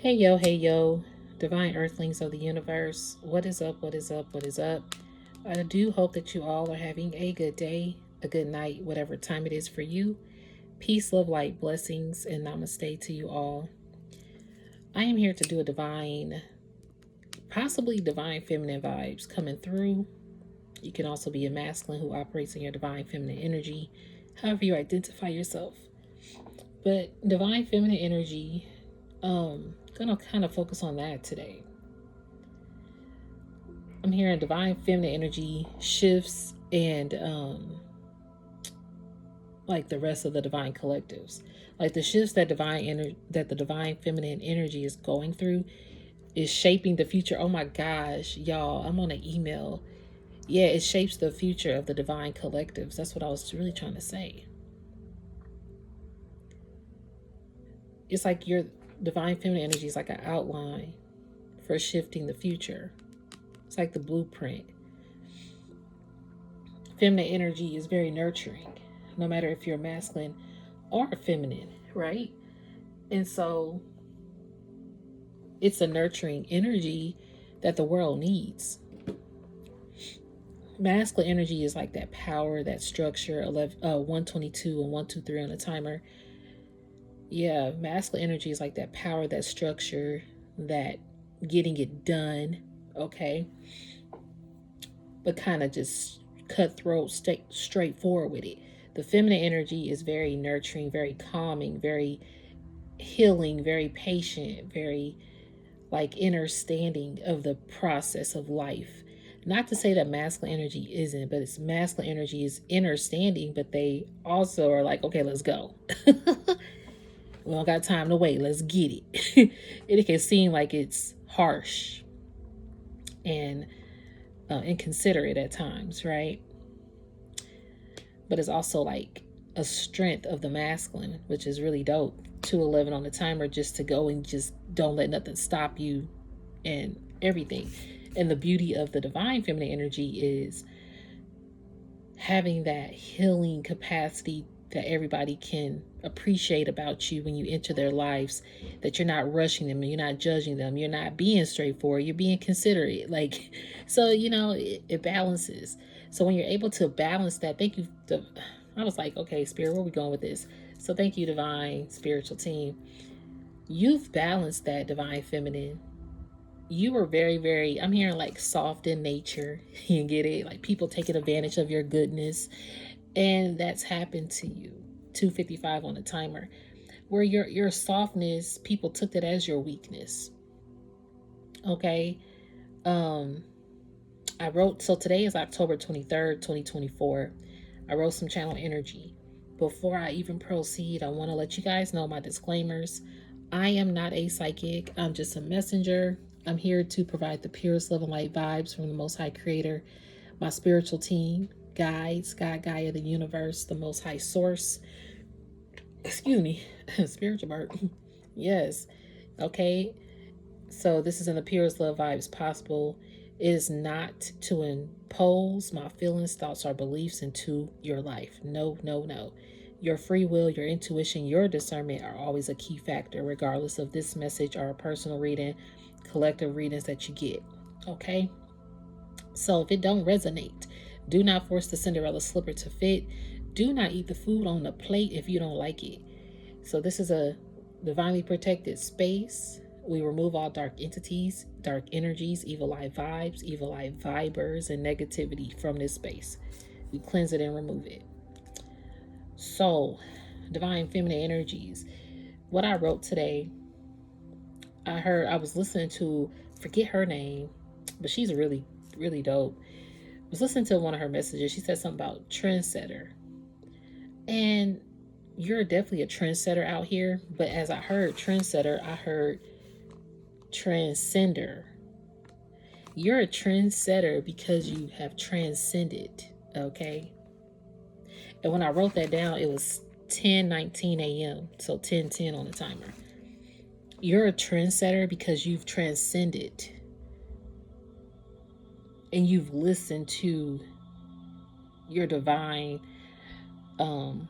Hey yo, divine earthlings of the universe. What is up? What is up? What is up? I do hope that you all are having a good day, a good night, whatever time it is for you. Peace, love, light, blessings, and namaste to you all. I am here to do a divine, possibly divine feminine vibes coming through. You can also be a masculine who operates in your divine feminine energy, however you identify yourself. But divine feminine energy, gonna kind of focus on that today. I'm hearing divine feminine energy shifts and like the rest of the divine collectives. Like the shifts that that the divine feminine energy is going through is shaping the future. Oh my gosh, y'all, I'm on an email. Yeah, it shapes the future of the divine collectives. That's what I was really trying to say. It's like your divine feminine energy is like an outline for shifting the future. It's like the blueprint. Feminine energy is very nurturing, no matter if you're masculine or feminine, right? And so it's a nurturing energy that the world needs. Masculine energy is like that power, that structure, 122 and 123 on the timer. Yeah, masculine energy is like that power, that structure, that getting it done, okay? But kind of just cutthroat, straightforward with it. The feminine energy is very nurturing, very calming, very healing, very patient, very like understanding of the process of life. Not to say that masculine energy isn't, but it's masculine energy is understanding, but they also are like, okay, let's go. We don't got time to wait. Let's get it. It can seem like it's harsh and inconsiderate at times, right? But it's also like a strength of the masculine, which is really dope. 211 on the timer, just to go and just don't let nothing stop you and everything. And the beauty of the divine feminine energy is having that healing capacity that everybody can appreciate about you when you enter their lives, that you're not rushing them, you're not judging them, you're not being straightforward, you're being considerate. Like, so, it balances. So when you're able to balance that, thank you. I was like, okay, Spirit, where are we going with this? So thank you, divine spiritual team. You've balanced that divine feminine. You were very, very, I'm hearing like soft in nature. You get it? Like people taking advantage of your goodness. And that's happened to you. 255 on the timer. Where your softness, people took that as your weakness. Okay. Um, I wrote, so today is October 23rd, 2024. I wrote some channel energy. Before I even proceed, I want to let you guys know my disclaimers. I am not a psychic. I'm just a messenger. I'm here to provide the purest love and light vibes from the Most High Creator, my spiritual team, guides, God, Gaia, the universe, the Most High Source. Excuse me, spiritual bird. Yes. Okay. So this is in the purest love vibes possible. It is not to impose my feelings, thoughts, or beliefs into your life. No, no, no. Your free will, your intuition, your discernment are always a key factor, regardless of this message or a personal reading, collective readings that you get. Okay? So if it don't resonate, do not force the Cinderella slipper to fit. Do not eat the food on the plate if you don't like it. So this is a divinely protected space. We remove all dark entities, dark energies, evil eye vibes, evil eye vibers, and negativity from this space. We cleanse it and remove it. So, divine feminine energies. What I wrote today, I was listening to, forget her name, but she's really, really dope. I was listening to one of her messages. She said something about Trendsetter. And you're definitely a trendsetter out here. But as I heard Trendsetter, I heard Transcender. You're a trendsetter because you have transcended, okay? And when I wrote that down, it was 10:19 a.m. So 10:10 on the timer. You're a trendsetter because you've transcended and you've listened to your divine. I'm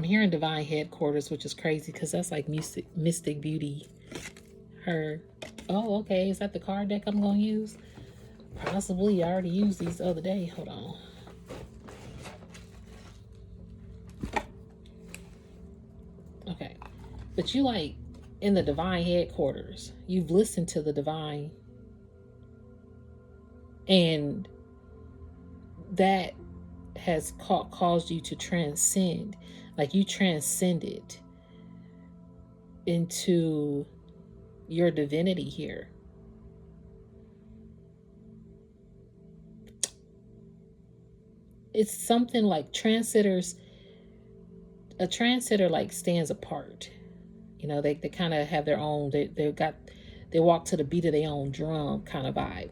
hearing divine headquarters, which is crazy because that's like mystic beauty Her. Oh, okay. Is that the card deck I'm gonna use? Possibly. I already used these the other day. Hold on. Okay. But you like in the divine headquarters. You've listened to the divine, and that has caused you to transcend. Like you transcended into your divinity here. It's something like trendsetters. A trendsetter like stands apart. You know, they kind of have their own. They walk to the beat of their own drum kind of vibe.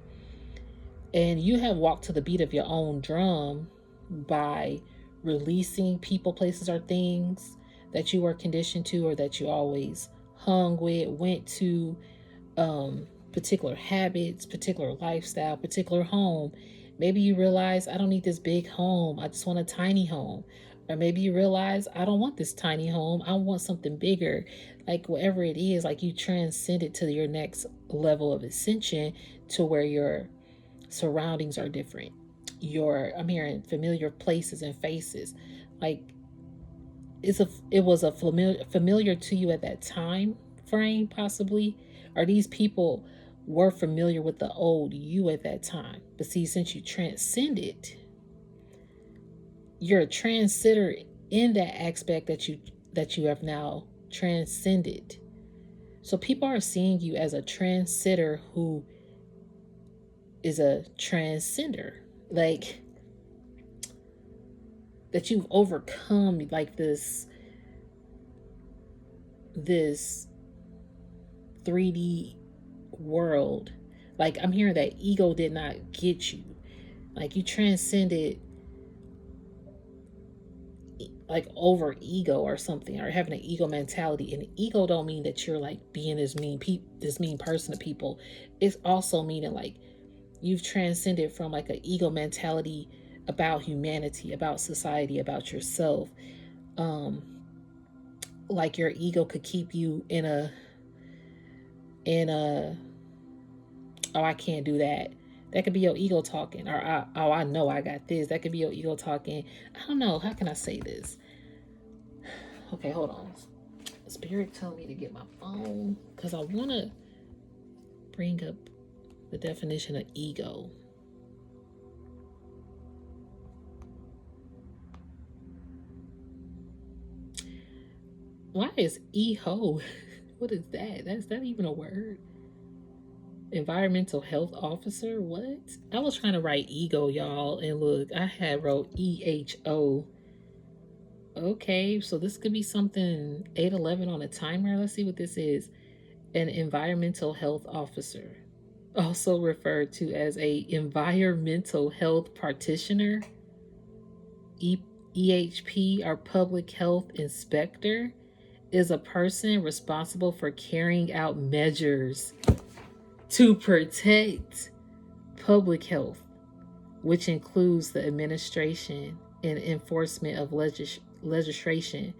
And you have walked to the beat of your own drum by releasing people, places, or things that you were conditioned to, or that you always hung with, went to, particular habits, particular lifestyle, particular home. Maybe you realize, I don't need this big home, I just want a tiny home. Or maybe you realize, I don't want this tiny home, I want something bigger. Like whatever it is, like you transcend it to your next level of ascension, to where your surroundings are different. I'm hearing familiar places and faces. Like it was a familiar to you at that time frame, possibly, or these people were familiar with the old you at that time. But see, since you transcended, you're a transcender in that aspect that you have now transcended. So people are seeing you as a transcender who is a transcender. Like that you've overcome like this 3D world. Like I'm hearing that ego did not get you. Like you transcended like over ego or something, or having an ego mentality. And ego don't mean that you're like being this mean person to people. It's also meaning like you've transcended from like an ego mentality about humanity, about society, about yourself. Like your ego could keep you in a oh, I can't do that. That could be your ego talking. Or oh, I know I got this. That could be your ego talking. I don't know. How can I say this? Okay, hold on. Spirit told me to get my phone because I want to bring up the definition of ego. Why is EHO? What is that? Is that even a word? Environmental health officer? What? I was trying to write ego, y'all, and look, I had wrote EHO. Okay, so this could be something 811 on a timer. Let's see what this is. An environmental health officer, also referred to as a environmental health practitioner, EHP, or public health inspector, is a person responsible for carrying out measures to protect public health, which includes the administration and enforcement of legislation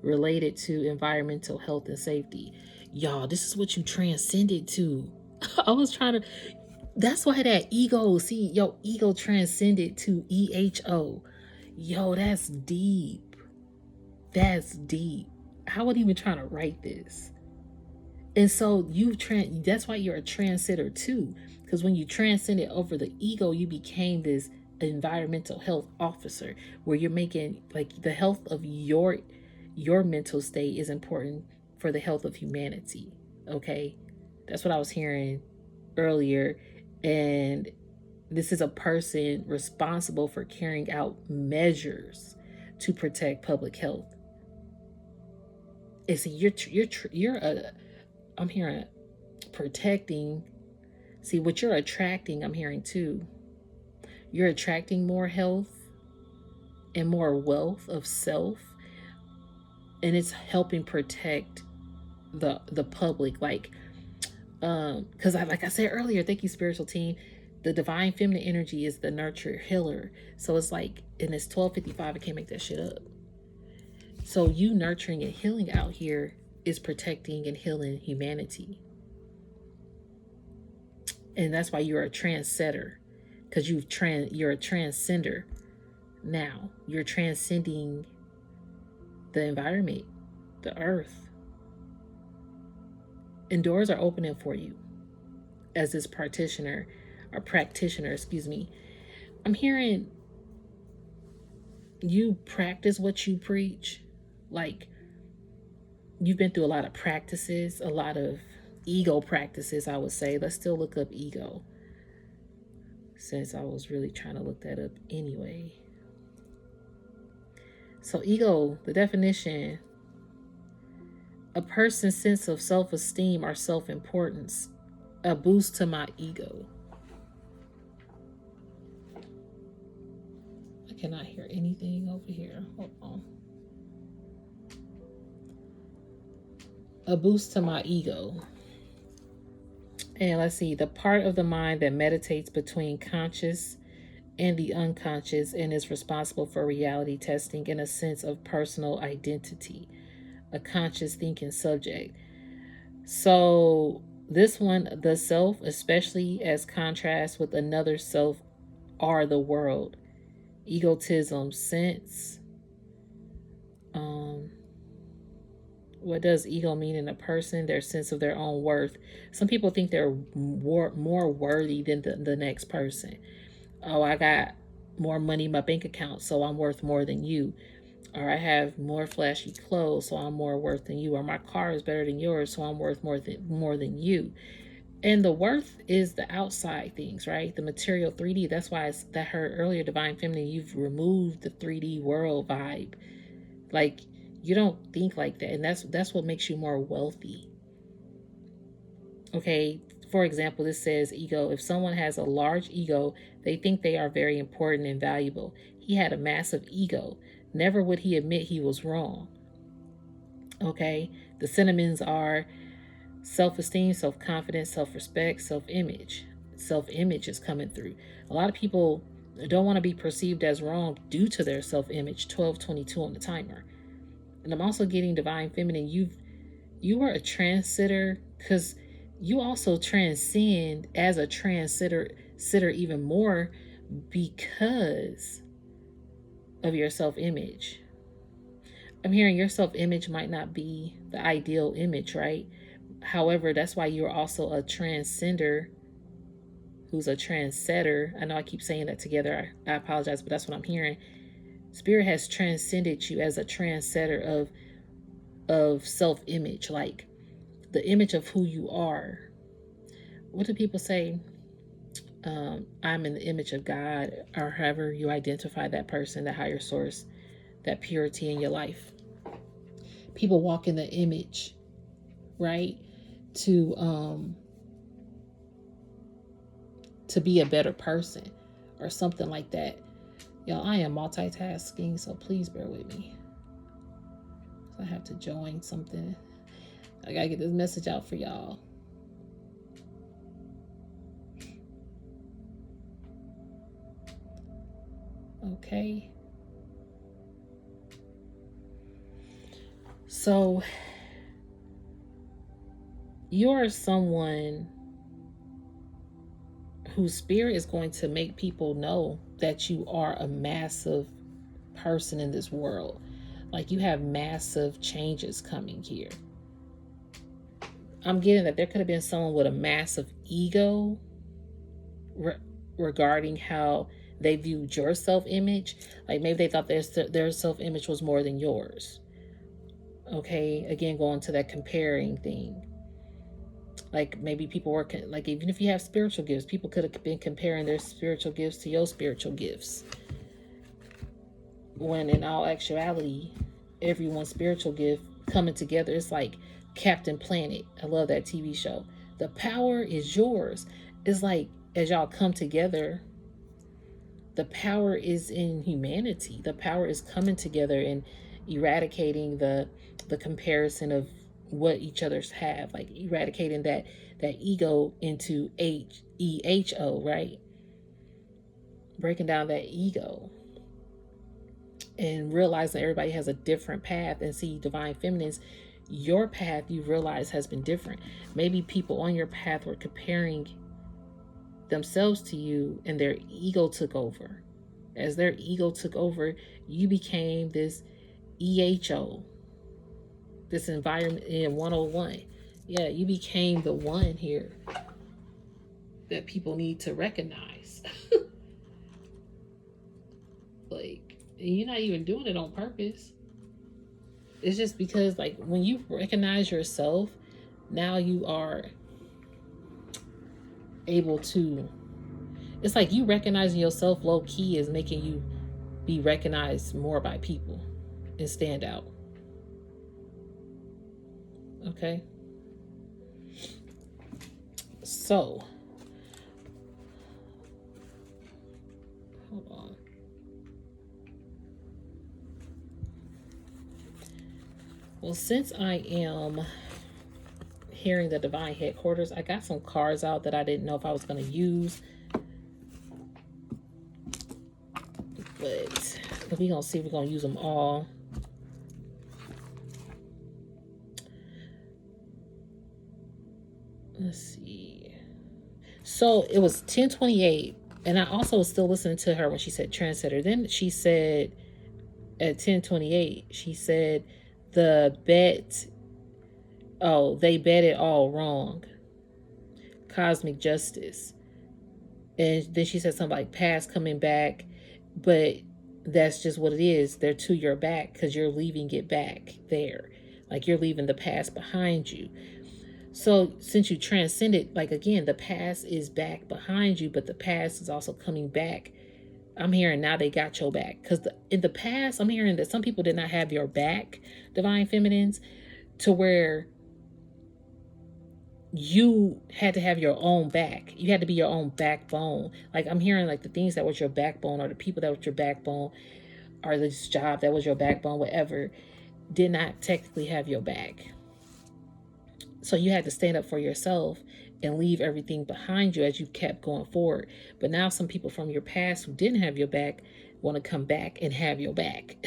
related to environmental health and safety. Y'all, this is what you transcended to. I was trying to. That's why that ego, see, your ego transcended to EHO. Yo, that's deep. That's deep. I wasn't even trying to write this. And so that's why you're a transcender too. Because when you transcended over the ego, you became this environmental health officer, where you're making like the health of your mental state is important for the health of humanity. Okay. That's what I was hearing earlier. And this is a person responsible for carrying out measures to protect public health. And so you're a, I'm hearing protecting. See what you're attracting, I'm hearing too. You're attracting more health and more wealth of self, and it's helping protect the public. Like, because like I said earlier, thank you, spiritual team. The divine feminine energy is the nurture healer. So it's like, and it's 12:55. I can't make that shit up. So you nurturing and healing out here is protecting and healing humanity. And that's why you're a trendsetter, because you're a transcender. Now you're transcending the environment, the earth, and doors are opening for you as this practitioner, excuse me. I'm hearing you practice what you preach. Like, you've been through a lot of practices, a lot of ego practices, I would say. Let's still look up ego, since I was really trying to look that up anyway. So, ego, the definition: a person's sense of self esteem or self importance, a boost to my ego. I cannot hear anything over here. Hold on. A boost to my ego. And let's see, the part of the mind that meditates between conscious and the unconscious and is responsible for reality testing in a sense of personal identity, a conscious thinking subject. So this one, the self, especially as contrast with another self, are the world. Egotism, sense. What does ego mean in a person? Their sense of their own worth. Some people think they're more worthy than the next person. Oh, I got more money in my bank account, so I'm worth more than you. Or I have more flashy clothes, so I'm more worth than you. Or my car is better than yours, so I'm worth more than you. And the worth is the outside things, right? The material 3D. That's why I heard earlier, Divine Feminine, you've removed the 3D world vibe. Like, you don't think like that. And that's what makes you more wealthy. Okay, for example, this says ego. If someone has a large ego, they think they are very important and valuable. He had a massive ego. Never would he admit he was wrong. Okay, the synonyms are self-esteem, self-confidence, self-respect, self-image. Self-image is coming through. A lot of people don't want to be perceived as wrong due to their self-image. 1222 on the timer. And I'm also getting Divine Feminine. You are a trendsetter, because you also transcend as a trendsetter even more because of your self-image. I'm hearing your self-image might not be the ideal image, right? However, that's why you're also a transcender who's a trendsetter. I know I keep saying that together. I apologize, but that's what I'm hearing. Spirit has transcended you as a trendsetter of self-image, like the image of who you are. What do people say? I'm in the image of God, or however you identify that person, the higher source, that purity in your life. People walk in the image, right? To be a better person or something like that. Y'all, I am multitasking, so please bear with me. I have to join something. I gotta get this message out for y'all. Okay. So, you're someone whose spirit is going to make people know that you are a massive person in this world. Like, you have massive changes coming here. I'm getting that there could have been someone with a massive ego regarding how they viewed your self-image. Like, maybe they thought their self-image was more than yours. Okay, again, going to that comparing thing. Like, maybe people were, like, even if you have spiritual gifts, people could have been comparing their spiritual gifts to your spiritual gifts. When in all actuality, everyone's spiritual gift coming together, it's like Captain Planet. I love that TV show. The power is yours. It's like, as y'all come together, the power is in humanity. The power is coming together and eradicating the comparison of what each other's have, like eradicating that ego into EHO, right? Breaking down that ego and realizing everybody has a different path. And see, Divine Feminines, your path, you realize, has been different. Maybe people on your path were comparing themselves to you, and their ego took over. As their ego took over, you became this EHO, this environment in 101. Yeah, you became the one here that people need to recognize. Like, and you're not even doing it on purpose. It's just because, like, when you recognize yourself, now you are able to, it's like you recognizing yourself low key is making you be recognized more by people and stand out. Okay? So, hold on. Well, since I am hearing the divine headquarters, I got some cards out that I didn't know if I was going to use. But we're going to see if we're going to use them all. Let's see. So it was 10:28, and I also was still listening to her when she said Trendsetter. Then she said at 10:28, she said the bet, oh, they bet it all wrong. Cosmic justice. And then she said something like past coming back, but that's just what it is. They're to your back because you're leaving it back there. Like you're leaving the past behind you. So since you transcended, like again, the past is back behind you, but the past is also coming back. I'm hearing now they got your back. Because in the past, I'm hearing that some people did not have your back, divine feminines, to where you had to have your own back. You had to be your own backbone. Like I'm hearing like the things that was your backbone, or the people that was your backbone, or this job that was your backbone, whatever, did not technically have your back. So you had to stand up for yourself and leave everything behind you as you kept going forward. But now some people from your past who didn't have your back want to come back and have your back.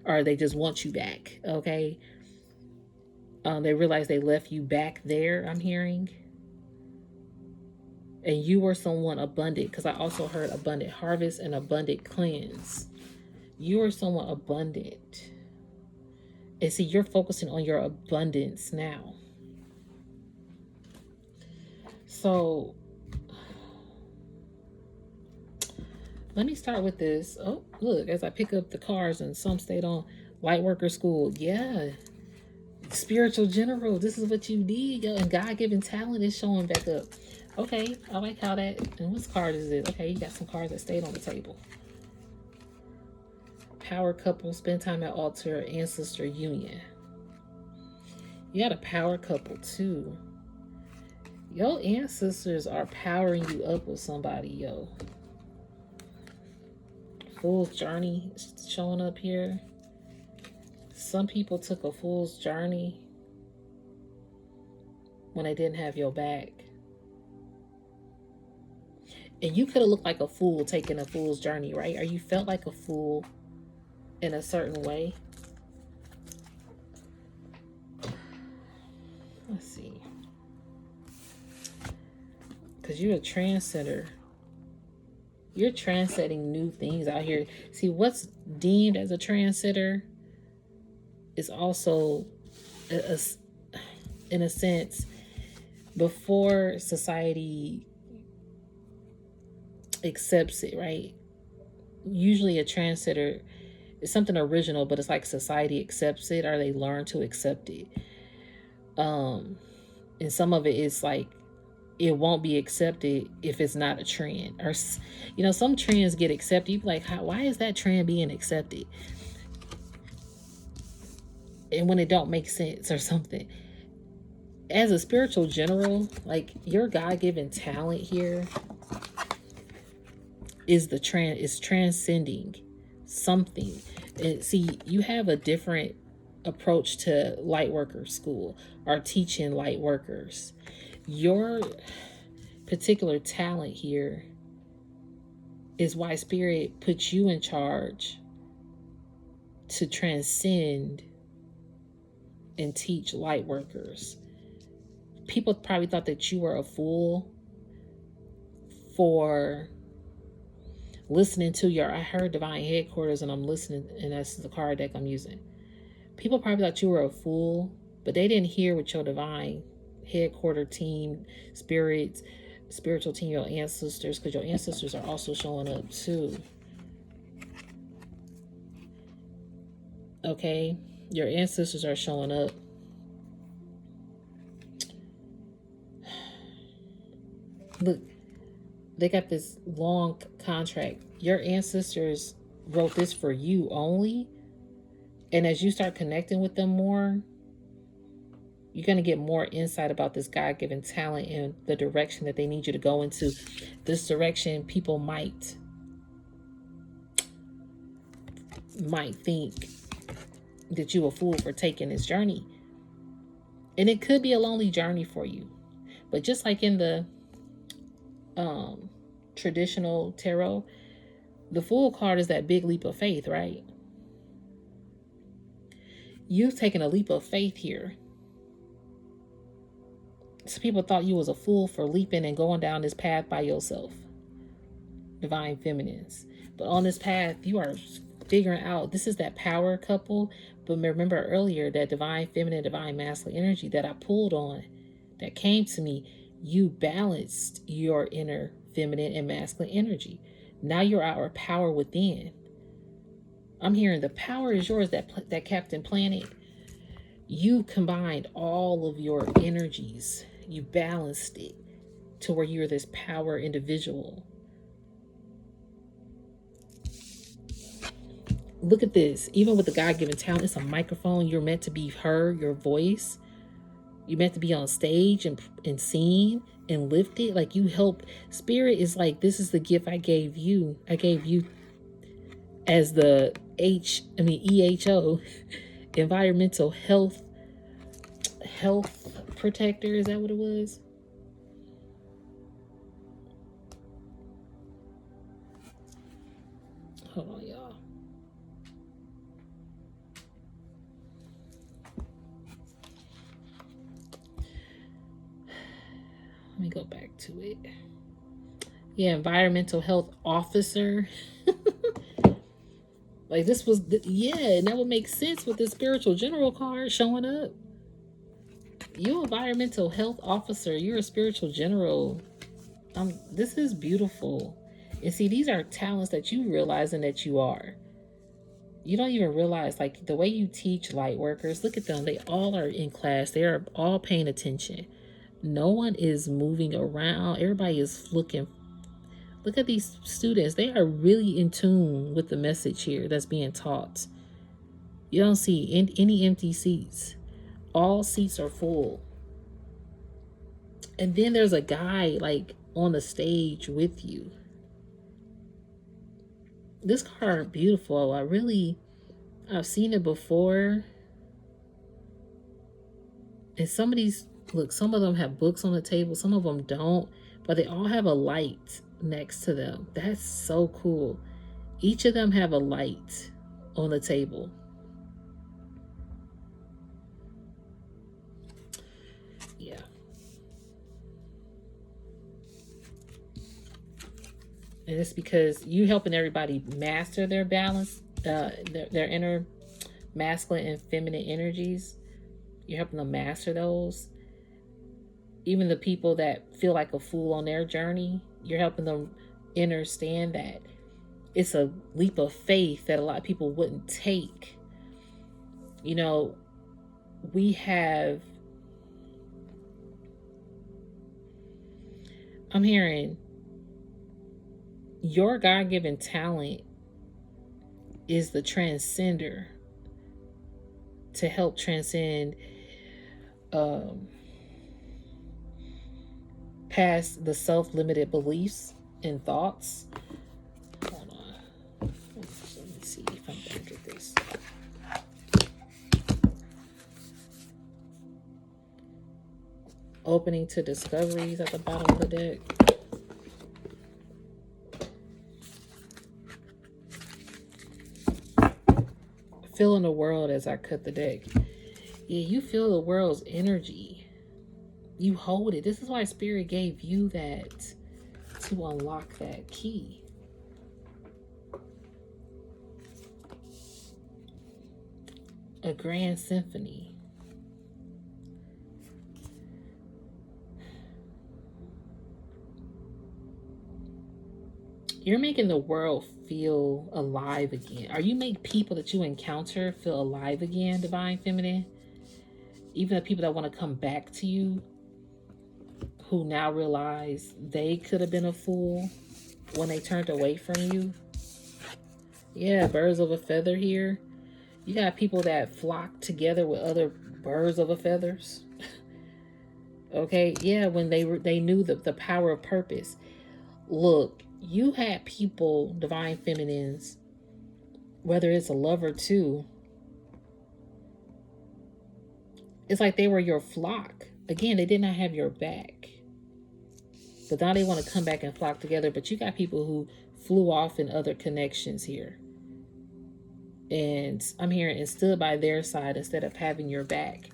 Or they just want you back, okay? They realize they left you back there, I'm hearing. And you were someone abundant, because I also heard abundant harvest and abundant cleanse. You are someone abundant. And see, you're focusing on your abundance now. So let me start with this. Oh, look, as I pick up the cards, and some stayed on Lightworker School. Yeah. Spiritual general. This is what you need. And God-given talent is showing back up. Okay. I like how that. And whose card is it? Okay. You got some cards that stayed on the table. Power couple. Spend time at altar. Ancestor union. You got a power couple too. Your ancestors are powering you up with somebody, yo. Fool's journey showing up here. Some people took a fool's journey when they didn't have your back. And you could have looked like a fool taking a fool's journey, right? Or you felt like a fool in a certain way. Let's see. Because you're a trendsetter. You're trendsetting new things out here. See, what's deemed as a trendsetter is also, in a sense, before society accepts it, right? Usually a trendsetter is something original, but it's like society accepts it, or they learn to accept it. And some of it is like, it won't be accepted if it's not a trend. Or, you know, some trends get accepted. You be like, why is that trend being accepted? And when it don't make sense or something. As a spiritual general, like your God-given talent here is transcending something. And see, you have a different approach to Lightworker school or teaching light workers. Your particular talent here is why Spirit puts you in charge to transcend and teach light workers. People probably thought that you were a fool for listening to your, I heard divine headquarters and I'm listening, and that's the card deck I'm using. People probably thought you were a fool, but they didn't hear what your divine headquarter team, spirits, spiritual team, your ancestors, because your ancestors are also showing up too. Okay, your ancestors are showing up. Look, they got this long contract. Your ancestors wrote this for you only. And as you start connecting with them more, you're going to get more insight about this God-given talent and the direction that they need you to go into. This direction, people might think that you a fool for taking this journey. And it could be a lonely journey for you. But just like in the traditional tarot, the Fool card is that big leap of faith, right? You've taken a leap of faith here. So people thought you was a fool for leaping and going down this path by yourself. Divine feminines. But on this path, you are figuring out, this is that power couple. But remember earlier, that divine feminine, divine masculine energy that I pulled on, that came to me, you balanced your inner feminine and masculine energy. Now you're our power within. I'm hearing the power is yours, that Captain Planet. You combined all of your energies. You balanced it to where you're this power individual. Look at this. Even with the God-given talent, it's a microphone. You're meant to be heard, your voice. You're meant to be on stage and seen and lifted. Like, you help. Spirit is like, this is the gift I gave you. I gave you as the EHO, environmental health protector. Is that what it was? Hold on, y'all. Let me go back to it. Yeah, environmental health officer. Like, this was, yeah, and that would make sense with the spiritual general card showing up. You environmental health officer. You're a spiritual general. This is beautiful. And see, these are talents that you realizing that you are. You don't even realize, like, the way you teach light workers, look at them. They all are in class. They are all paying attention. No one is moving around. Everybody is looking. Look at these students. They are really in tune with the message here that's being taught. You don't see any empty seats. All seats are full. And then there's a guy, like, on the stage with you. This card, beautiful. I've seen it before. And some of these, look, some of them have books on the table. Some of them don't. But they all have a light next to them. That's so cool. Each of them have a light on the table. Yeah. And it's because you helping everybody master their balance, their inner masculine and feminine energies. You're helping them master those. Even the people that feel like a fool on their journey, you're helping them understand that it's a leap of faith that a lot of people wouldn't take. You know, I'm hearing your God-given talent is the transcender, to help transcend past the self-limited beliefs and thoughts. Hold on. Let me see if I'm gonna get this. Opening to discoveries at the bottom of the deck. Feeling the world as I cut the deck. Yeah, you feel the world's energy. You hold it. This is why Spirit gave you that to unlock that key. A grand symphony. You're making the world feel alive again. Or you make people that you encounter feel alive again, Divine Feminine. Even the people that want to come back to you, who now realize they could have been a fool when they turned away from you. Yeah, birds of a feather here. You got people that flock together with other birds of a feathers. Okay, yeah, when they knew the power of purpose. Look, you had people, Divine Feminines, whether it's a lover too, it's like they were your flock. Again, they did not have your back. But now they want to come back and flock together. But you got people who flew off in other connections here. And I'm hearing and stood by their side instead of having your back.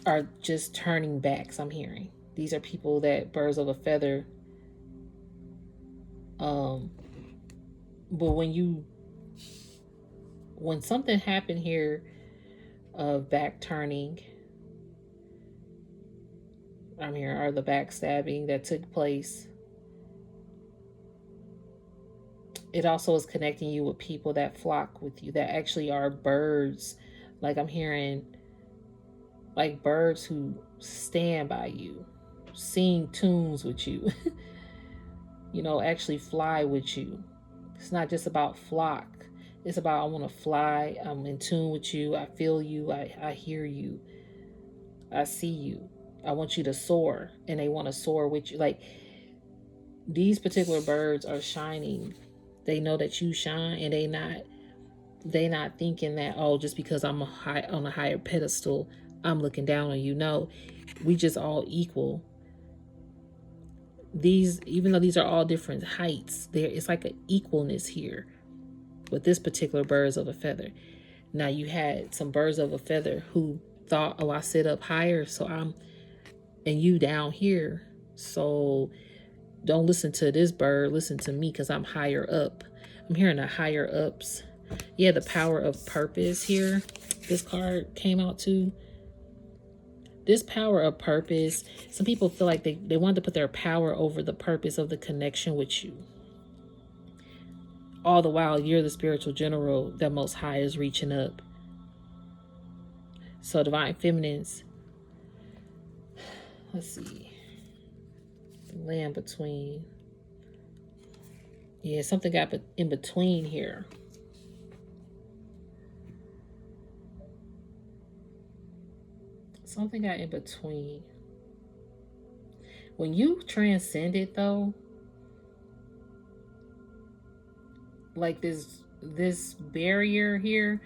Are just turning backs, I'm hearing. These are people that birds of a feather. But when something happened here of back turning, I'm hearing, or the backstabbing that took place, it also is connecting you with people that flock with you, that actually are birds. Like I'm hearing, like birds who stand by you, sing tunes with you, actually fly with you. It's not just about flock. It's about, I want to fly. I'm in tune with you. I feel you. I hear you. I see you. I want you to soar. And they want to soar with you. Like, these particular birds are shining. They know that you shine, and they not thinking that, oh, just because I'm on a higher pedestal, I'm looking down on you. No, we just all equal. Even though these are all different heights, it's like an equalness here with this particular birds of a feather. Now you had some birds of a feather who thought, oh, I sit up higher, and you down here. So don't listen to this bird, listen to me, because I'm higher up. I'm hearing the higher ups. Yeah, the power of purpose here. This card came out too. This power of purpose, some people feel like they wanted to put their power over the purpose of the connection with you. All the while, you're the spiritual general that Most High is reaching up. So Divine Feminines, let's see. The land between. Yeah, something got in between here. Something got in between. When you transcended, though, like this barrier here,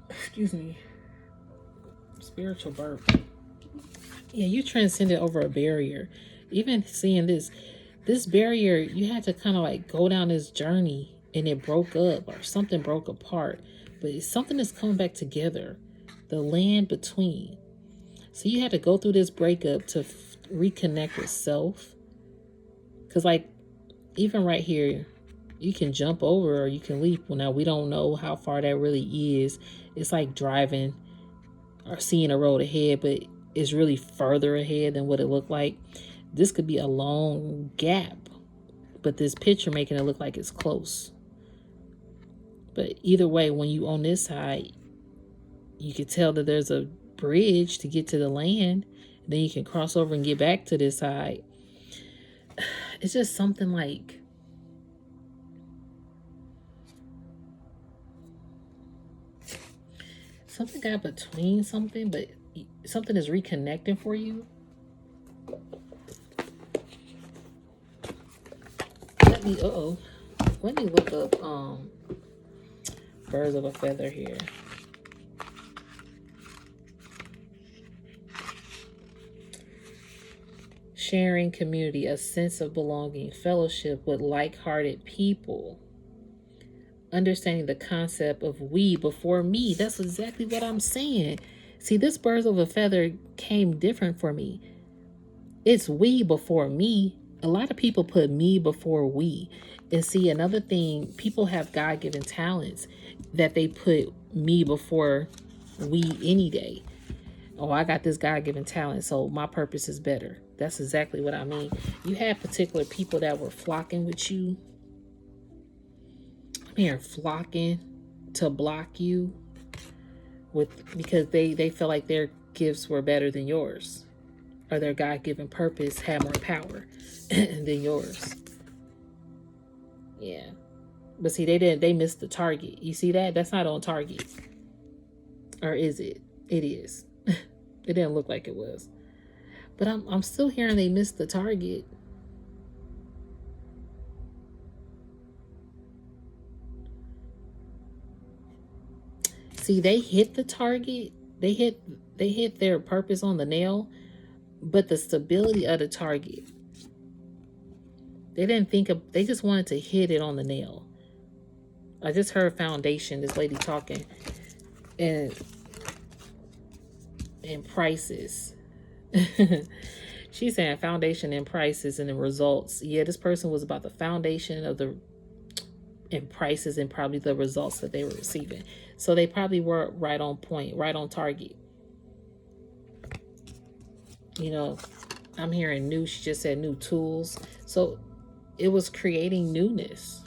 excuse me, spiritual birth. Yeah, you transcended over a barrier. Even seeing this barrier, you had to kind of like go down this journey, and it broke up, or something broke apart. But it's something that's coming back together. The land between. So you had to go through this breakup to reconnect with self. Because like, even right here, you can jump over or you can leap. Well, now we don't know how far that really is. It's like driving or seeing a road ahead, but it's really further ahead than what it looked like. This could be a long gap, but this picture making it look like it's close. But either way, when you on this side, you can tell that there's a bridge to get to the land. Then you can cross over and get back to this side. It's just something like, something got between something, but something is reconnecting for you. Let me look up birds of a feather here. Sharing community, a sense of belonging, fellowship with like-hearted people. Understanding the concept of we before me. That's exactly what I'm saying. See, this birds of a feather came different for me. It's we before me. A lot of people put me before we. And see, another thing, people have God-given talents that they put me before we any day. Oh, I got this God-given talent, so my purpose is better. That's exactly what I mean. You had particular people that were flocking with you. I'm hearing flocking to block you because they feel like their gifts were better than yours, or their God-given purpose had more power than yours. Yeah. But see, they missed the target. You see that? That's not on target. Or is it? It is. It didn't look like it was. But I'm still hearing they missed the target. See, they hit the target. They hit their purpose on the nail, but the stability of the target. They didn't think of, they just wanted to hit it on the nail. I just heard foundation, this lady talking, and prices. She's saying foundation and prices and the results. Yeah, this person was about the foundation of the and prices and probably the results that they were receiving. So they probably were right on point, right on target. You know, I'm hearing new, she just said new tools. So it was creating newness.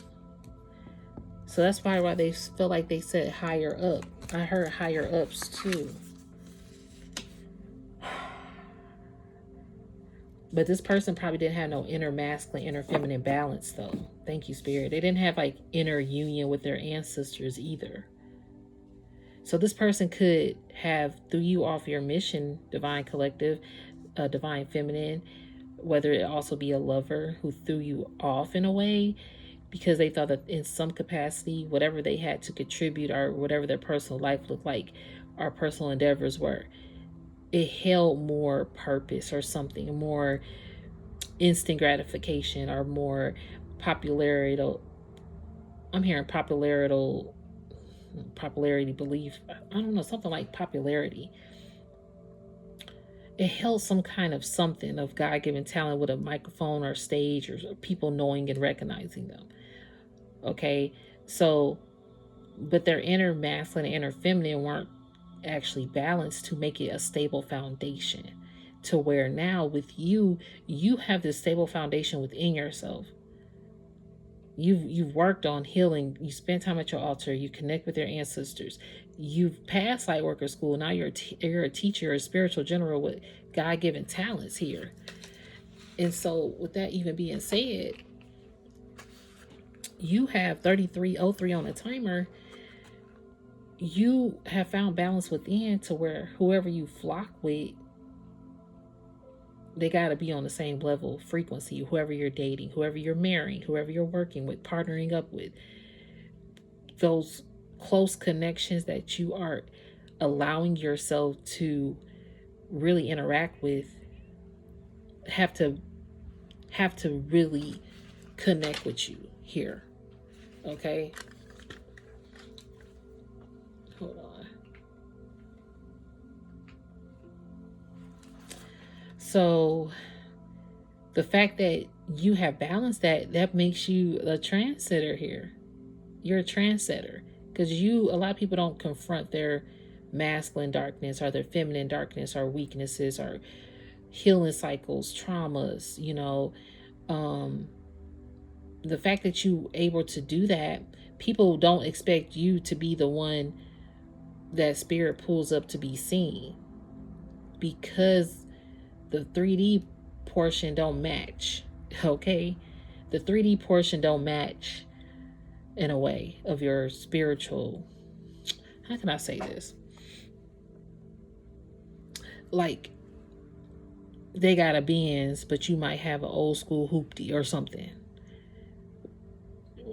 So that's probably why they felt like they said higher up. I heard higher ups too. But this person probably didn't have no inner masculine, inner feminine balance though. Thank you, Spirit. They didn't have like inner union with their ancestors either. So this person could have threw you off your mission, divine collective, divine feminine, whether it also be a lover who threw you off in a way because they thought that in some capacity, whatever they had to contribute or whatever their personal life looked like, our personal endeavors were, it held more purpose or something, more instant gratification or more popularity. I'm hearing popularity belief. I don't know, something like popularity. It held some kind of something of God-given talent with a microphone or stage or people knowing and recognizing them. Okay, so, but their inner masculine and inner feminine weren't actually balanced to make it a stable foundation, to where now with you have this stable foundation within yourself. You've worked on healing. You spend time at your altar. You connect with your ancestors. You've passed Lightworker school. Now you're a teacher, a spiritual general with God-given talents here. And so with that even being said, you have 3303 on the timer. You have found balance within to where whoever you flock with, they got to be on the same level frequency. Whoever you're dating, whoever you're marrying, whoever you're working with, partnering up with, those close connections that you are allowing yourself to really interact with have to really connect with you here. Okay, hold on. So the fact that you have balanced that makes you a trendsetter here. You're a trendsetter because a lot of people don't confront their masculine darkness or their feminine darkness or weaknesses or healing cycles, traumas, the fact that you able to do that, people don't expect you to be the one that spirit pulls up to be seen, because the 3D portion don't match. Okay, the 3D portion don't match in a way of your spiritual, how can I say this, like they got a Benz but you might have an old school hoopty or something.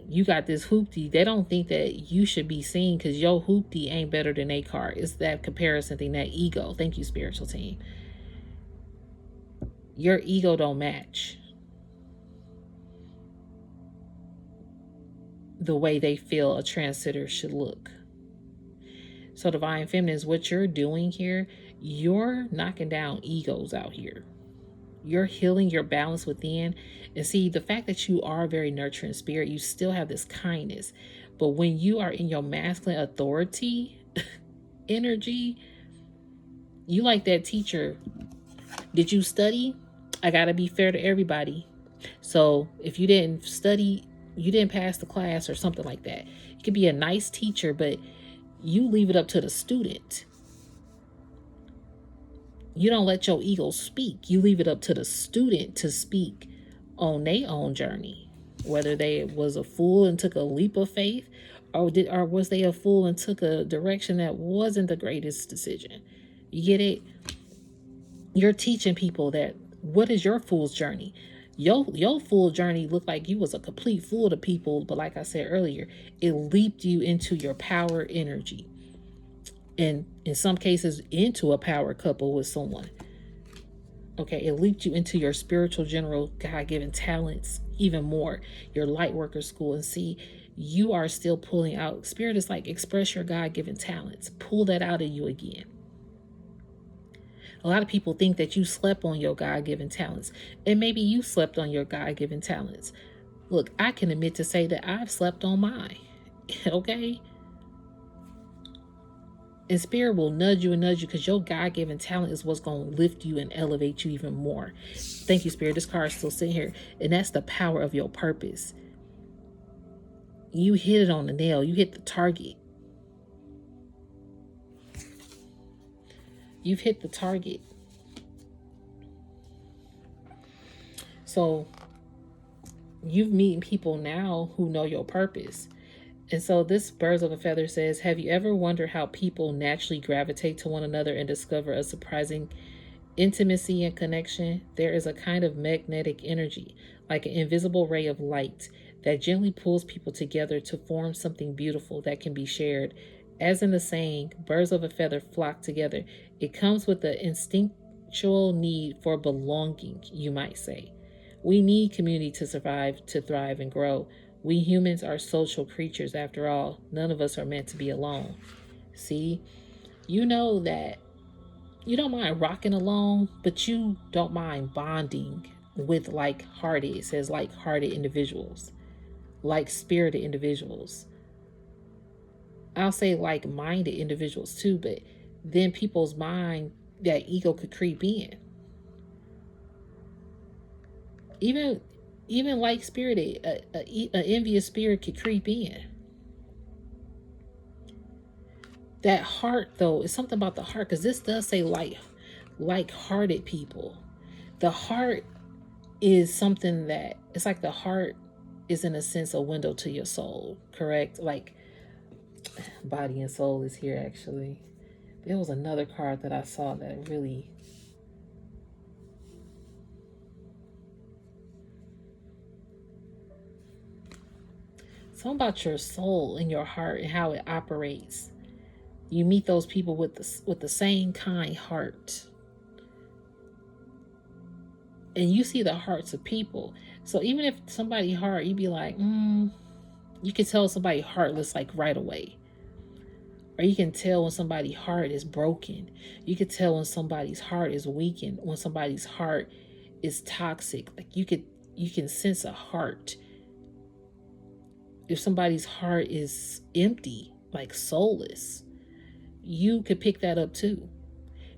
You got this hoopty, they don't think that you should be seen because your hoopty ain't better than a car. It's that comparison thing, that ego. Thank you, spiritual team. Your ego don't match the way they feel a trendsetter should look. So divine feminine is what you're doing here. You're knocking down egos out here. You're healing your balance within. And see, the fact that you are very nurturing spirit, you still have this kindness. But when you are in your masculine authority energy, you like that teacher. Did you study? I gotta be fair to everybody. So if you didn't study, you didn't pass the class or something like that. You could be a nice teacher, but you leave it up to the student. You don't let your ego speak. You leave it up to the student to speak on their own journey. Whether they was a fool and took a leap of faith, or was they a fool and took a direction that wasn't the greatest decision. You get it? You're teaching people that what is your fool's journey? Your fool journey looked like you was a complete fool to people, but like I said earlier, it leaped you into your power energy. And in some cases into a power couple with someone. Okay, it leaped you into your spiritual general God-given talents even more, your Lightworker school. And see, you are still pulling out. Spirit is like, express your God-given talents. Pull that out of you again. A lot of people think that you slept on your God-given talents. And maybe you slept on your God-given talents. Look, I can admit to say that I've slept on mine. Okay? And spirit will nudge you and nudge you, because your God-given talent is what's going to lift you and elevate you even more. Thank you, spirit. This card is still sitting here. And that's the power of your purpose. You hit it on the nail. You hit the target. You've hit the target. So you've meeting people now who know your purpose. And so this Birds of a Feather says, have you ever wondered how people naturally gravitate to one another and discover a surprising intimacy and connection? There is a kind of magnetic energy, like an invisible ray of light, that gently pulls people together to form something beautiful that can be shared. As in the saying, birds of a feather flock together. It comes with the instinctual need for belonging, you might say. We need community to survive, to thrive, and grow. We humans are social creatures after all. None of us are meant to be alone. See, you know that you don't mind rocking alone, but you don't mind bonding with like-hearted, it says like-hearted individuals, like-spirited individuals. I'll say like-minded individuals too, but then people's mind, that ego could creep in. Even like-spirited, an envious spirit could creep in. That heart, though, is something about the heart, because this does say like-hearted people. The heart is something that, it's like the heart is in a sense a window to your soul, correct? Like body and soul is here actually. There was another card that I saw that really, something about your soul and your heart and how it operates. You meet those people with the same kind heart. And you see the hearts of people. So even if somebody's heart, you'd be like, you can tell somebody heartless like right away. Or you can tell when somebody's heart is broken. You can tell when somebody's heart is weakened, when somebody's heart is toxic. Like you can sense a heart. If somebody's heart is empty, like soulless, you could pick that up too.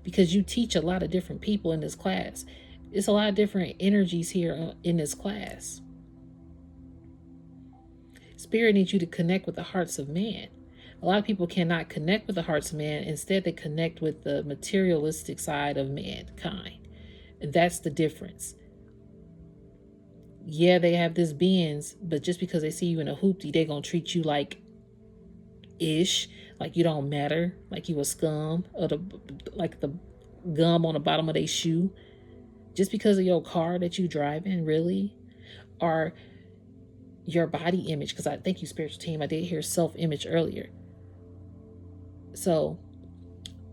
Because you teach a lot of different people in this class. It's a lot of different energies here in this class. Spirit needs you to connect with the hearts of man. A lot of people cannot connect with the hearts of man. Instead, they connect with the materialistic side of mankind. And that's the difference. Yeah, they have this beings, but just because they see you in a hoopty, they're going to treat you like ish, like you don't matter, like you a scum, or like the gum on the bottom of their shoe. Just because of your car that you drive in, really? Or your body image, because I thank you, spiritual team, I did hear self-image earlier. So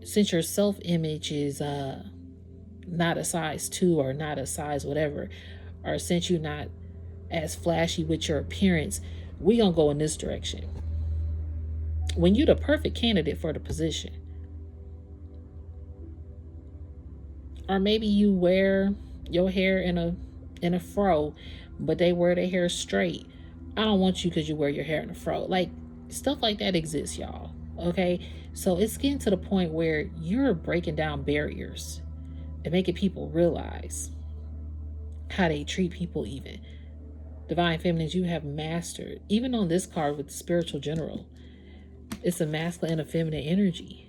since your self-image is not a size 2 or not a size whatever, or since you're not as flashy with your appearance, we gonna go in this direction. When you're the perfect candidate for the position. Or maybe you wear your hair in a fro, but they wear their hair straight. I don't want you because you wear your hair in a fro. Like, stuff like that exists, y'all. Okay, so it's getting to the point where you're breaking down barriers and making people realize how they treat people. Even divine feminines, you have mastered, even on this card with the spiritual general, it's a masculine and a feminine energy.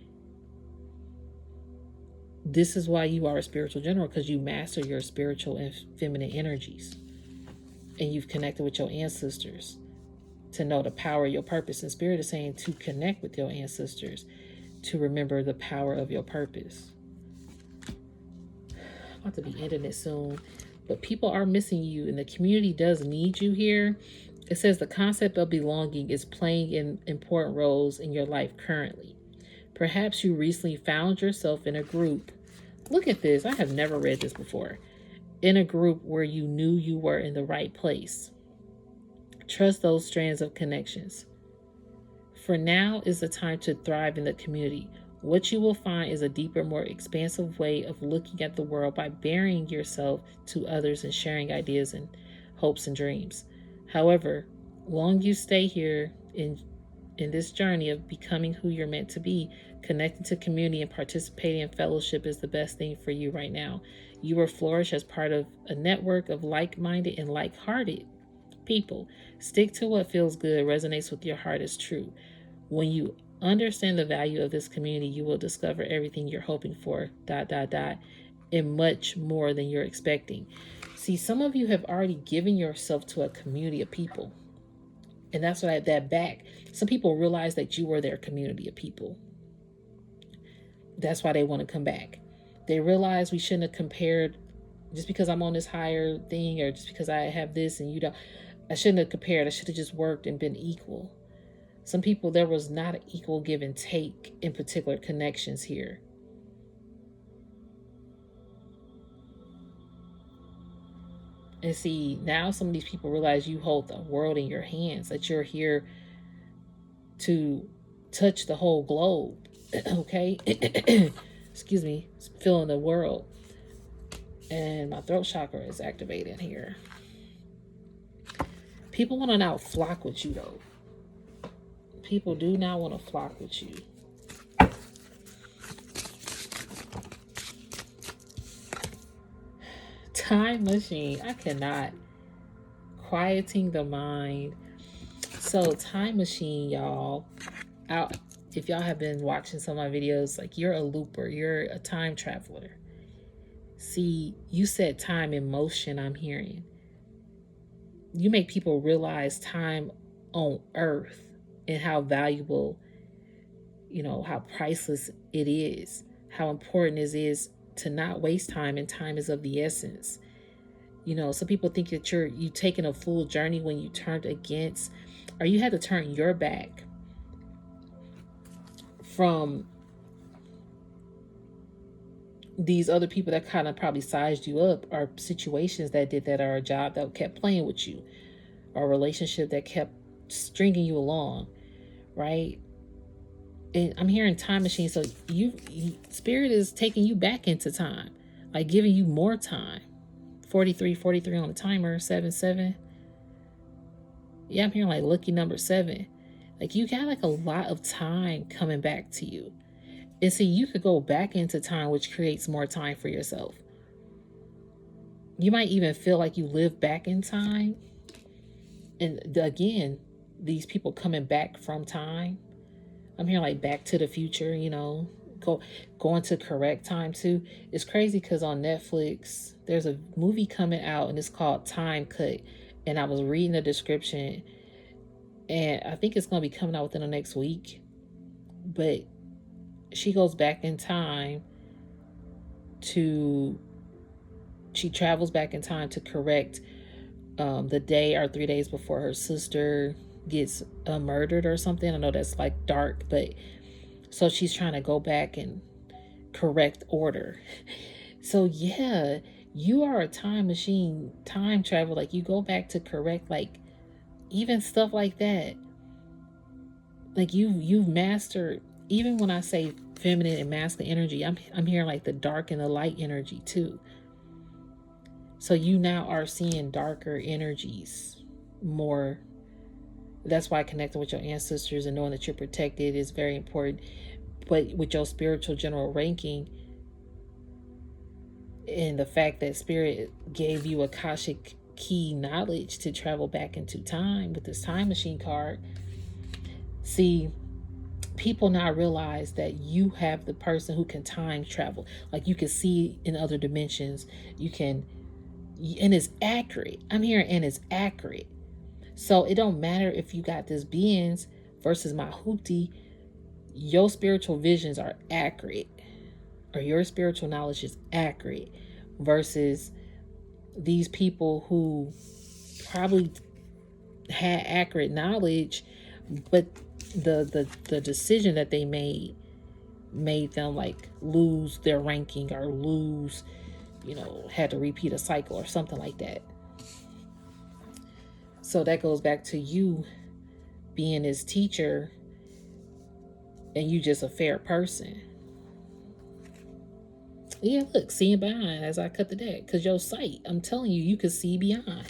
This is why you are a spiritual general, because you master your spiritual and feminine energies, and you've connected with your ancestors to know the power of your purpose. And Spirit is saying to connect with your ancestors, to remember the power of your purpose. I'm about to be ending it soon, but people are missing you, and the community does need you here. It says the concept of belonging is playing an important roles in your life currently. Perhaps you recently found yourself in a group. Look at this. I have never read this before. In a group where you knew you were in the right place. Trust those strands of connections. For now is the time to thrive in the community. What you will find is a deeper, more expansive way of looking at the world by burying yourself to others and sharing ideas and hopes and dreams. However, long you stay here in this journey of becoming who you're meant to be, connecting to community and participating in fellowship is the best thing for you right now. You will flourish as part of a network of like-minded and like-hearted people. Stick to what feels good, resonates with your heart, is true. When you understand the value of this community, you will discover everything you're hoping for, ... and much more than you're expecting. See, some of you have already given yourself to a community of people. And that's why that back, some people realize that you were their community of people. That's why they want to come back. They realize we shouldn't have compared, just because I'm on this higher thing, or just because I have this and you don't. I shouldn't have compared. I should have just worked and been equal. Some people, there was not an equal give and take in particular connections here. And see, now some of these people realize you hold the world in your hands, that you're here to touch the whole globe. Okay? Excuse me. Feeling the world. And my throat chakra is activated here. People want to now flock with you, though. People do not want to flock with you. Time machine. I cannot. Quieting the mind. So, time machine, y'all. If y'all have been watching some of my videos, like, you're a looper. You're a time traveler. See, you set time in motion, I'm hearing. You make people realize time on earth and how valuable, how priceless it is, how important it is to not waste time, and time is of the essence. Some people think that you taking a full journey when you turned against, or you had to turn your back from these other people that kind of probably sized you up, or situations that did that, or a job that kept playing with you, or a relationship that kept stringing you along, right? And I'm hearing time machine. So Spirit is taking you back into time, like giving you more time. 43 on the timer. 7. Yeah, I'm hearing like lucky number 7. Like, you got like a lot of time coming back to you. And see, you could go back into time, which creates more time for yourself. You might even feel like you live back in time. And again, these people coming back from time, I'm hearing like Back to the Future, going to correct time too. It's crazy because on Netflix, there's a movie coming out and it's called Time Cut. And I was reading the description, and I think it's going to be coming out within the next week. But she goes back in time she travels back in time to correct the day or 3 days before her sister gets murdered or something. I know that's like dark, but so she's trying to go back and correct order. So yeah, you are a time machine, time travel. Like, you go back to correct, like, even stuff like that. Like, you've mastered. Even when I say feminine and masculine energy, I'm hearing like the dark and the light energy too. So you now are seeing darker energies more. That's why connecting with your ancestors and knowing that you're protected is very important. But with your spiritual general ranking and the fact that spirit gave you Akashic key knowledge to travel back into time with this time machine card, see, people now realize that you have the person who can time travel. Like you can see in other dimensions, you can, and it's accurate. I'm hearing, and it's accurate. So it don't matter if you got this beings versus my hoopty, your spiritual visions are accurate, or your spiritual knowledge is accurate, versus these people who probably had accurate knowledge, but the decision that they made them like lose their ranking or lose, had to repeat a cycle or something like that. So that goes back to you being his teacher and you just a fair person. Yeah, look, seeing behind as I cut the deck. Because your sight, I'm telling you, you can see beyond.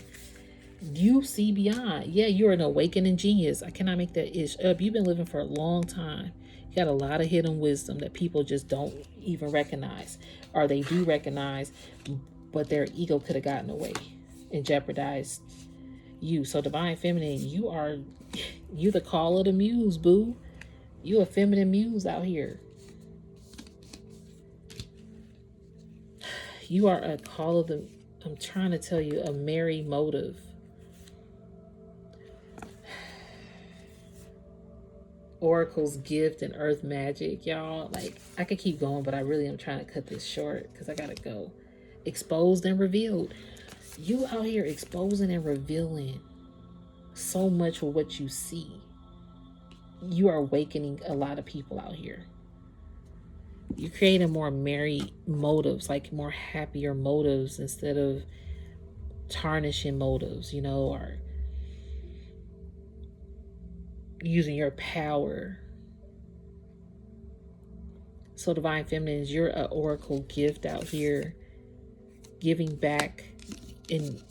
You see beyond. Yeah, you're an awakening genius. I cannot make that ish up. You've been living for a long time. You got a lot of hidden wisdom that people just don't even recognize. Or they do recognize, but their ego could have gotten away and jeopardized you. So divine feminine, you the call of the muse, boo. You a feminine muse out here. You are a call of the, I'm trying to tell you, a merry motive. Oracle's gift and earth magic, y'all. Like, I could keep going, but I really am trying to cut this short because I gotta go. Exposed and revealed. You out here exposing and revealing so much of what you see. You are awakening a lot of people out here. You're creating more merry motives, like more happier motives instead of tarnishing motives, or using your power. So divine feminines, you're an oracle gift out here, giving back and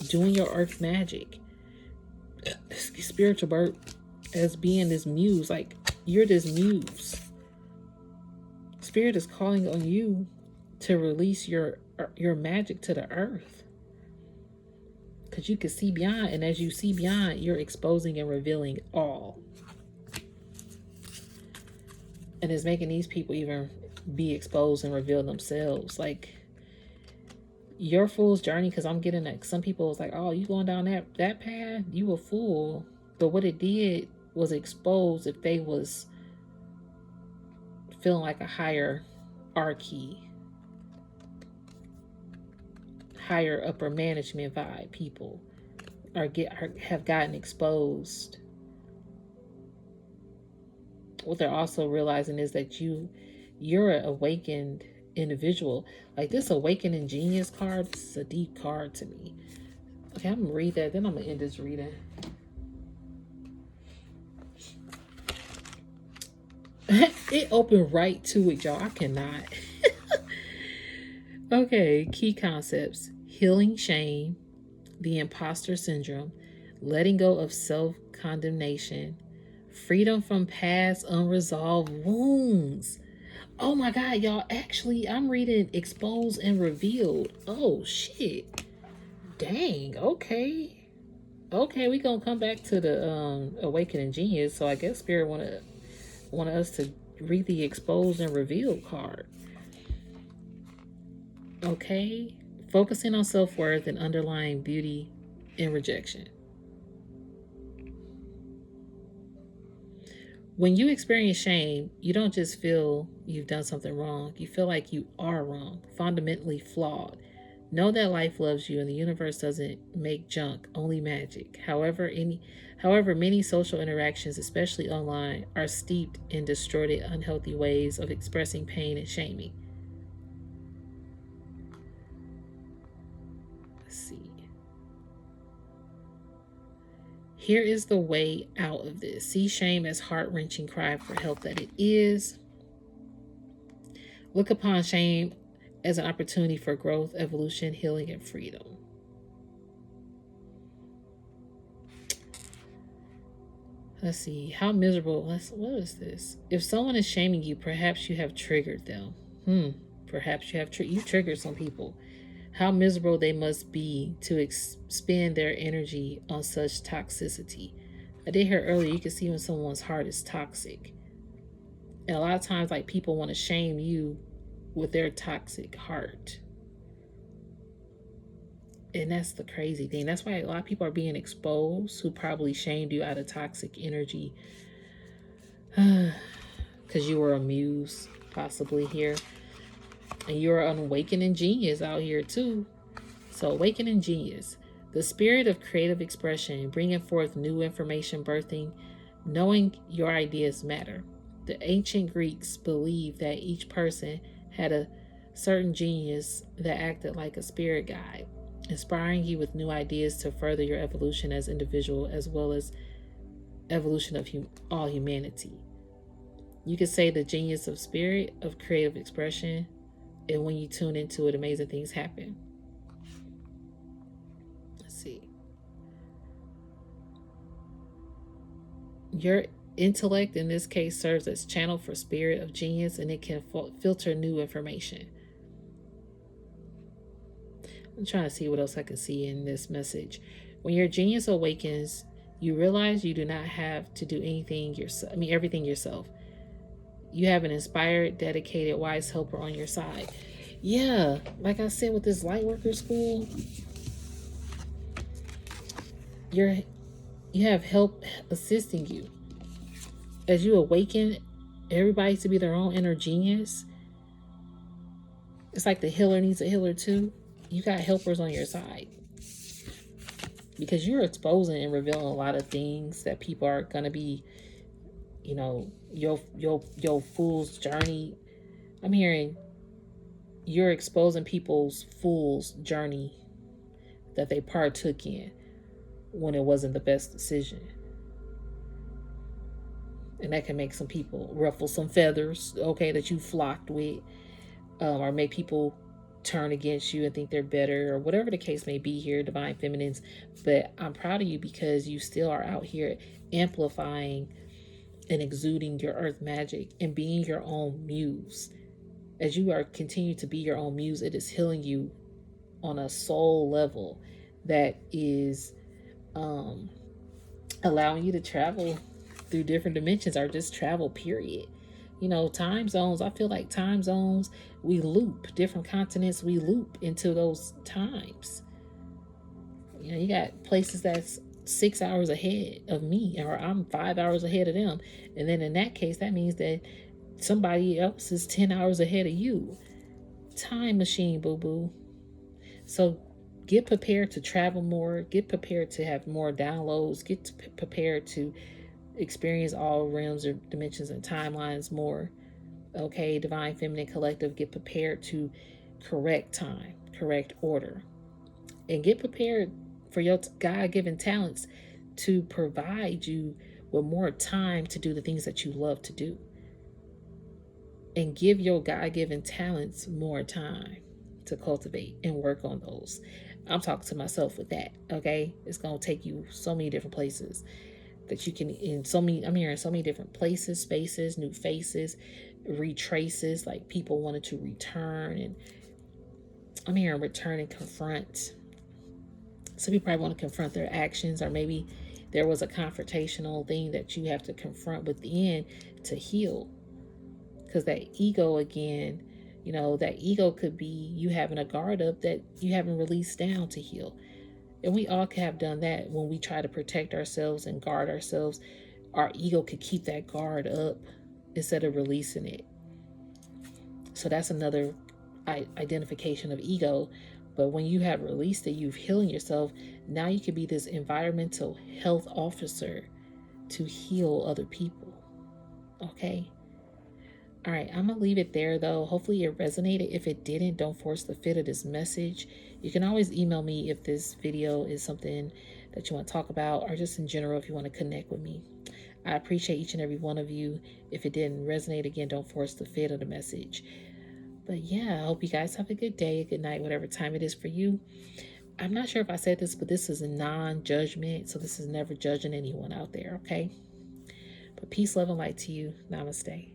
doing your earth magic. Spiritual birth as being this muse, like you're this muse. Spirit is calling on you to release your magic to the earth, because you can see beyond, and as you see beyond, you're exposing and revealing all, and it's making these people even be exposed and reveal themselves. Like your fool's journey, because I'm getting that some people was like, oh, you going down that path, you a fool. But what it did was expose if they was feeling like a hierarchy, higher upper management vibe people have gotten exposed. What they're also realizing is that you're an awakened individual. Like this awakening genius card, this is a deep card to me. Okay, I'm gonna read that, then I'm gonna end this reading. It opened right to it, y'all. I cannot. Okay, key concepts: healing shame, the imposter syndrome, letting go of self-condemnation, freedom from past unresolved wounds. Oh my God, y'all. Actually, I'm reading exposed and revealed. Oh shit. Dang. Okay. Okay, we gonna come back to the awakening genius. So I guess Spirit wanted us to read the exposed and revealed card. Okay. Focusing on self-worth and underlying beauty and rejection. When you experience shame, you don't just feel you've done something wrong. You feel like you are wrong, fundamentally flawed. Know that life loves you and the universe doesn't make junk, only magic. However, many social interactions, especially online, are steeped in distorted, unhealthy ways of expressing pain and shaming. Let's see. Here is the way out of this. See shame as heart-wrenching cry for help that it is. Look upon shame as an opportunity for growth, evolution, healing, and freedom. Let's see. How miserable. What is this? If someone is shaming you, perhaps you have triggered them. Perhaps you triggered some people. How miserable they must be to expend their energy on such toxicity. I did hear earlier you can see when someone's heart is toxic. And a lot of times, like, people want to shame you with their toxic heart. And that's the crazy thing. That's why a lot of people are being exposed who probably shamed you out of toxic energy. Because you were a muse, possibly here. And you're an awakening genius out here, too. So, awakening genius. The spirit of creative expression, bringing forth new information, birthing, knowing your ideas matter. The ancient Greeks believed that each person had a certain genius that acted like a spirit guide, inspiring you with new ideas to further your evolution as individual as well as evolution of all humanity. You could say the genius of spirit of creative expression, and when you tune into it, amazing things happen. Let's see. Your intellect in this case serves as channel for spirit of genius, and it can filter new information. I'm trying to see what else I can see in this message. When your genius awakens, you realize you do not have to do everything yourself. You have an inspired, dedicated, wise helper on your side. Yeah, like I said with this Lightworker school, you have help assisting you. As you awaken everybody to be their own inner genius, it's like the healer needs a healer too. You got helpers on your side. Because you're exposing and revealing a lot of things that people are gonna be, your fool's journey. I'm hearing you're exposing people's fool's journey that they partook in when it wasn't the best decision. And that can make some people ruffle some feathers, okay, that you flocked with, or make people turn against you and think they're better, or whatever the case may be here, divine feminines. But I'm proud of you because you still are out here amplifying and exuding your earth magic and being your own muse. As you are continue to be your own muse, it is healing you on a soul level that is allowing you to travel through different dimensions, or just travel, period. Time zones, I feel like time zones, we loop different continents, we loop into those times. You got places that's 6 hours ahead of me, or I'm 5 hours ahead of them. And then in that case, that means that somebody else is 10 hours ahead of you. Time machine, boo-boo. So get prepared to travel more, get prepared to have more downloads, get prepared to experience all realms or dimensions and timelines more. Okay, Divine Feminine Collective, get prepared to correct time, correct order, and get prepared for your God-given talents to provide you with more time to do the things that you love to do. And give your God-given talents more time to cultivate and work on those. I'm talking to myself with that, okay? It's going to take you so many different places that you can, I'm hearing so many different places, spaces, new faces, retraces, like people wanted to return, and I'm hearing return and confront. Some people probably want to confront their actions, or maybe there was a confrontational thing that you have to confront within to heal. Because that ego again, that ego could be you having a guard up that you haven't released down to heal. And we all have done that when we try to protect ourselves and guard ourselves. Our ego could keep that guard up instead of releasing it. So that's another identification of ego. But when you have released it, you've healing yourself. Now you can be this environmental health officer to heal other people. Okay? All right, I'm going to leave it there, though. Hopefully it resonated. If it didn't, don't force the fit of this message. You can always email me if this video is something that you want to talk about, or just in general if you want to connect with me. I appreciate each and every one of you. If it didn't resonate, again, don't force the fit of the message. But yeah, I hope you guys have a good day, a good night, whatever time it is for you. I'm not sure if I said this, but this is a non-judgment, so this is never judging anyone out there, okay? Peace, love, and light to you. Namaste.